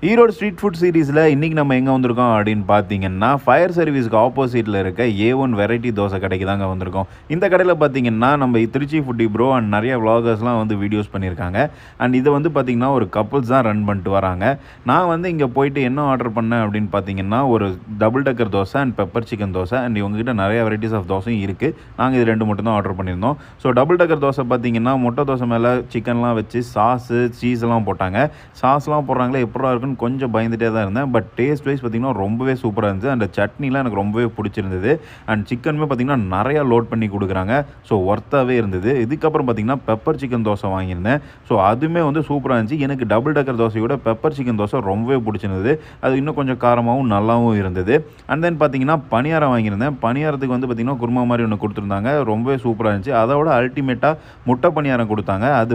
Erode street food சீரிஸில் இன்றைக்கி நம்ம எங்கே வந்திருக்கோம் அப்படின்னு பார்த்தீங்கன்னா, ஃபயர் சர்வீஸ்க்கு ஆப்போசிட்டில் இருக்க A1 வெரைட்டி தோசை கடைக்கு தாங்க வந்திருக்கோம். இந்த கடையில் பார்த்தீங்கன்னா, நம்ம திருச்சி ஃபுட்டி ப்ரோ அண்ட் நிறைய விளாகர்ஸ்லாம் வந்து வீடியோஸ் பண்ணியிருக்காங்க. அண்ட் இதை வந்து பார்த்திங்கன்னா ஒரு கப்புள்ஸ் தான் ரன் பண்ணிட்டு வராங்க. நான் வந்து இங்கே போயிட்டு என்ன ஆர்டர் பண்ணேன் அப்படின்னு பார்த்தீங்கன்னா, ஒரு double decker dosa and pepper chicken dosa. And இவங்ககிட்ட நிறைய வெரைட்டிஸ் ஆஃப் தோசையும் இருக்குது. நாங்கள் இது 2 மட்டும் தான் ஆர்டர் பண்ணியிருந்தோம். ஸோ டபுள் டக்கர் தோசை பார்த்தீங்கன்னா, முட்டை தோசை மேலே சிக்கன்லாம் வச்சு சாஸு சீஸ்லாம் போட்டாங்க. சாஸ்லாம் போடுறாங்களே எப்படா இருக்குன்னு கொஞ்சம் பயந்துட்டே தான் இருந்தேன். பட் டேஸ்ட் வைஸ் பார்த்திங்கன்னா ரொம்பவே சூப்பராக இருந்துச்சு. அந்த சட்னிலாம் எனக்கு ரொம்பவே பிடிச்சிருந்தது. அண்ட் சிக்கனுமே பார்த்திங்கன்னா நிறையா லோட் பண்ணி கொடுக்குறாங்க. ஸோ ஒர்த்தாகவே இருந்தது. இதுக்கப்புறம் பார்த்திங்கன்னா பெப்பர் சிக்கன் தோசை வாங்கியிருந்தேன். ஸோ அதுவுமே வந்து சூப்பராக இருந்துச்சு. எனக்கு டபுள் டக்கர் தோசையோட பெப்பர் சிக்கன் தோசை ரொம்பவே பிடிச்சிருந்தது. அது இன்னும் கொஞ்சம் காரமாகவும் நல்லாவும் இருந்தது. அண்ட் தென் பார்த்திங்கன்னா பணியாரம் வாங்கியிருந்தேன். பணியாரத்துக்கு வந்து பார்த்திங்கன்னா குருமா மாதிரி ஒன்று கொடுத்துருந்தாங்க. ரொம்பவே சூப்பராக இருந்துச்சு. அதோட அல்டிமேட்டாக முட்டை பணியாரம் கொடுத்தாங்க. அது